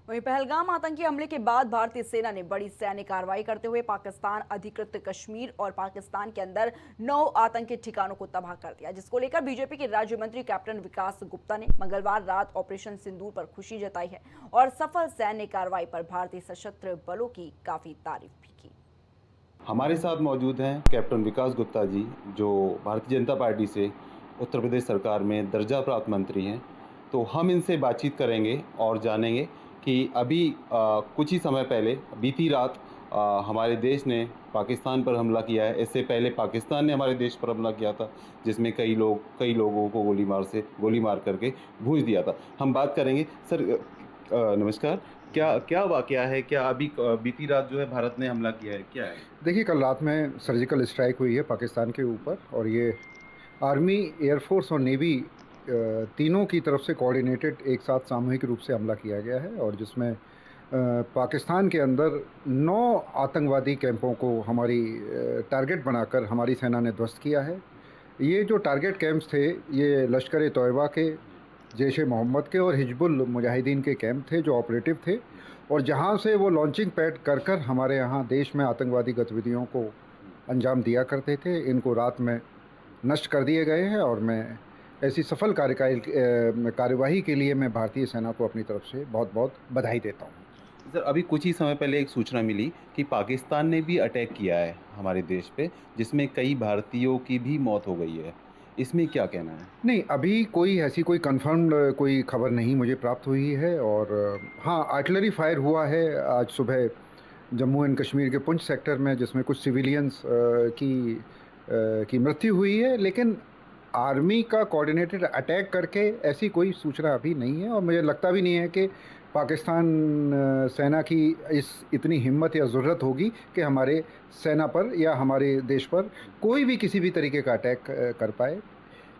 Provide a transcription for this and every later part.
वहीं पहलगाम आतंकी हमले के बाद भारतीय सेना ने बड़ी सैन्य कार्रवाई करते हुए पाकिस्तान अधिकृत कश्मीर और पाकिस्तान के अंदर 9 आतंकी ठिकानों को तबाह कर दिया, जिसको लेकर बीजेपी के राज्य मंत्री कैप्टन विकास गुप्ता ने मंगलवार रात ऑपरेशन सिंदूर पर खुशी जताई है और सफल सैन्य कार्रवाई पर भारतीय सशस्त्र बलों की काफी तारीफ भी की। हमारे साथ मौजूद हैं कैप्टन विकास गुप्ता जी, जो भारतीय जनता पार्टी से उत्तर प्रदेश सरकार में दर्जा प्राप्त मंत्री हैं। तो हम इनसे बातचीत करेंगे और जानेंगे कि अभी कुछ ही समय पहले बीती रात हमारे देश ने पाकिस्तान पर हमला किया है। इससे पहले पाकिस्तान ने हमारे देश पर हमला किया था, जिसमें कई लोगों को गोली मार करके भूंज दिया था। हम बात करेंगे। सर, नमस्कार। क्या क्या वाकया है? क्या अभी बीती रात जो है भारत ने हमला किया है, क्या है? देखिए, कल रात में सर्जिकल स्ट्राइक हुई है पाकिस्तान के ऊपर और ये आर्मी, एयरफोर्स और नेवी तीनों की तरफ से कोऑर्डिनेटेड एक साथ सामूहिक रूप से हमला किया गया है और जिसमें पाकिस्तान के अंदर 9 आतंकवादी कैंपों को हमारी टारगेट बनाकर हमारी सेना ने ध्वस्त किया है। ये जो टारगेट कैंप्स थे, ये लश्कर तोयबा के, जैश ए मोहम्मद के और हिजबुल मुजाहिदीन के कैंप थे जो ऑपरेटिव थे और जहां से वो लॉन्चिंग पैड कर कर हमारे यहाँ देश में आतंकवादी गतिविधियों को अंजाम दिया करते थे। इनको रात में नष्ट कर दिए गए हैं और मैं ऐसी सफल कार्यवाही के लिए मैं भारतीय सेना को अपनी तरफ से बहुत बहुत बधाई देता हूँ। सर, अभी कुछ ही समय पहले एक सूचना मिली कि पाकिस्तान ने भी अटैक किया है हमारे देश पे, जिसमें कई भारतीयों की भी मौत हो गई है। इसमें क्या कहना है? नहीं, अभी कोई कंफर्म्ड कोई खबर नहीं मुझे प्राप्त हुई है और हाँ, आर्टिलरी फायर हुआ है आज सुबह जम्मू एंड कश्मीर के पुंछ सेक्टर में, जिसमें कुछ सिविलियंस की मृत्यु हुई है, लेकिन आर्मी का कोऑर्डिनेटेड अटैक करके ऐसी कोई सूचना अभी नहीं है और मुझे लगता भी नहीं है कि पाकिस्तान सेना की इतनी हिम्मत या ज़रूरत होगी कि हमारे सेना पर या हमारे देश पर कोई भी किसी भी तरीके का अटैक कर पाए।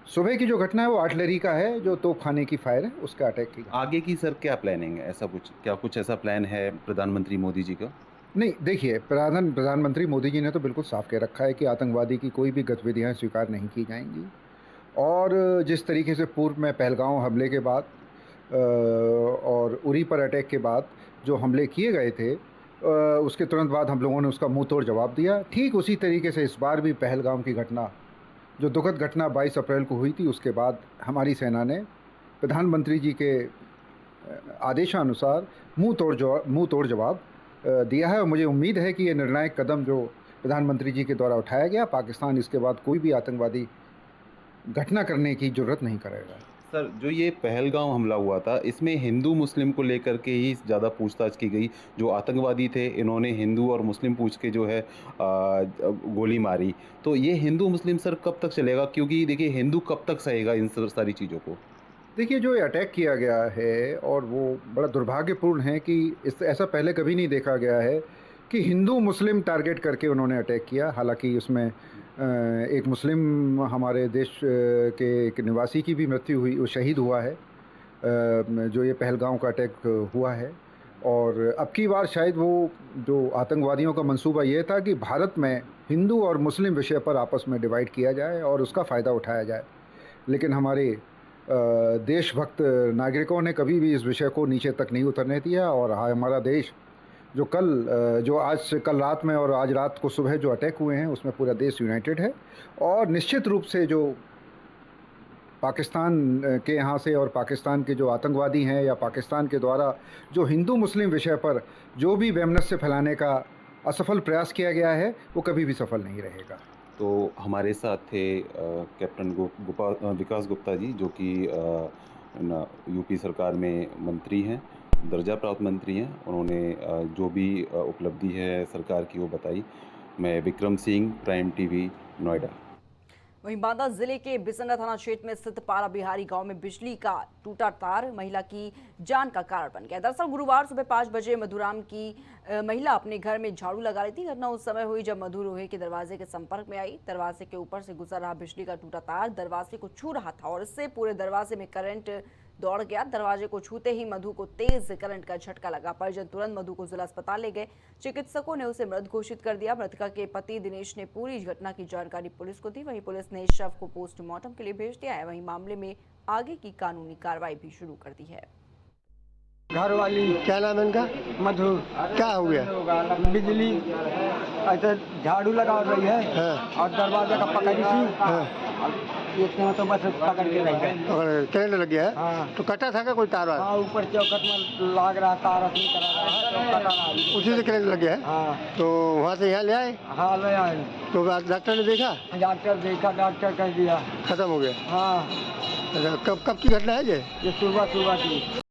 सुबह की जो घटना है वो आर्टिलरी का है, जो तोपखाने की फायर है उसका अटैक की। आगे की सर क्या प्लानिंग है? कुछ ऐसा प्लान है प्रधानमंत्री मोदी जी का? नहीं, देखिए, प्रधानमंत्री मोदी जी ने तो बिल्कुल साफ कह रखा है कि आतंकवादी की कोई भी गतिविधियां स्वीकार नहीं की जाएंगी और जिस तरीके से पूर्व में पहलगांव हमले के बाद और उरी पर अटैक के बाद जो हमले किए गए थे, उसके तुरंत बाद हम लोगों ने उसका मुंह तोड़ जवाब दिया। ठीक उसी तरीके से इस बार भी पहलगाम की घटना, जो दुखद घटना 22 अप्रैल को हुई थी, उसके बाद हमारी सेना ने प्रधानमंत्री जी के आदेशानुसार मुंह तोड़ जवाब दिया है और मुझे उम्मीद है कि ये निर्णायक कदम जो प्रधानमंत्री जी के द्वारा उठाया गया, पाकिस्तान इसके बाद कोई भी आतंकवादी घटना करने की जरूरत नहीं करेगा। सर, जो ये पहलगांव हमला हुआ था, इसमें हिंदू मुस्लिम को लेकर के ही ज़्यादा पूछताछ की गई। जो आतंकवादी थे, इन्होंने हिंदू और मुस्लिम पूछ के जो है गोली मारी। तो ये हिंदू मुस्लिम सर कब तक चलेगा? क्योंकि देखिए, हिंदू कब तक सहेगा इन सारी चीज़ों को? देखिए, जो ये अटैक किया गया है और वो बड़ा दुर्भाग्यपूर्ण है कि ऐसा पहले कभी नहीं देखा गया है कि हिंदू मुस्लिम टारगेट करके उन्होंने अटैक किया। हालांकि उसमें एक मुस्लिम हमारे देश के एक निवासी की भी मृत्यु हुई, वो शहीद हुआ है जो ये पहलगांव का अटैक हुआ है। और अब की बार शायद वो जो आतंकवादियों का मंसूबा ये था कि भारत में हिंदू और मुस्लिम विषय पर आपस में डिवाइड किया जाए और उसका फ़ायदा उठाया जाए, लेकिन हमारे देशभक्त नागरिकों ने कभी भी इस विषय को नीचे तक नहीं उतरने दिया और हमारा देश जो कल रात में और आज रात को सुबह जो अटैक हुए हैं, उसमें पूरा देश यूनाइटेड है और निश्चित रूप से जो पाकिस्तान के यहाँ से और पाकिस्तान के जो आतंकवादी हैं या पाकिस्तान के द्वारा जो हिंदू मुस्लिम विषय पर जो भी वैमनस्य फैलाने का असफल प्रयास किया गया है, वो कभी भी सफल नहीं रहेगा। तो हमारे साथ थे कैप्टन विकास गुप्ता जी, जो कि यूपी सरकार में मंत्री हैं, दर्जा प्राप्त मंत्री हैं। उन्होंने जो भी उपलब्धि है सरकार की वो बताई। मैं विक्रम सिंह, प्राइम टीवी, नोएडा। वहीं बांदा जिले के बिसंडा थाना क्षेत्र में स्थित पारा बिहारी गांव में बिजली का टूटा तार महिला की जान का कारण बन गया। दरअसल गुरुवार सुबह 5 बजे मधुराम की महिला अपने घर में झाड़ू लगा रही थी। घटना उस समय हुई जब मधु लोहे के दरवाजे के संपर्क में आई। दरवाजे के ऊपर से गुजर रहा बिजली का टूटा तार दरवाजे को छू रहा था और इससे पूरे दरवाजे में करंट दौड़ गया। दरवाजे को छूते ही मधु को तेज करंट का झटका लगा। परिजन तुरंत मधु को जिला अस्पताल ले गए। चिकित्सकों ने उसे मृत घोषित कर दिया। मृतका के पति दिनेश ने पूरी घटना की जानकारी पुलिस को दी। वहीं पुलिस ने शव को पोस्टमार्टम के लिए भेज दिया है। वहीं मामले में आगे की कानूनी कार्रवाई भी शुरू कर दी है। घर वाली क्या नाम है इनका? मधु, क्या हो गया? बिजली ऐसे झाड़ू लगा रही है हाँ। और दरवाजा का पकड़ी थी, हाँ, इतने में तो बस पकड़ के रह गए। और करंट लग गया है? हाँ। तो कटा था क्या कोई तार वार? हाँ, ऊपर चौखट में लाग रहा, तार अपनी करा रहा है, तो कटा रहा है। उसी से करंट लग गया है? हाँ तो वहाँ से यहाँ ले आए? हाँ, ले आए। तो डॉक्टर ने देखा? डॉक्टर देखा, डॉक्टर कह दिया खत्म हो गया? हाँ, अच्छा, कब कब की घटना है ये? ये सुबह की।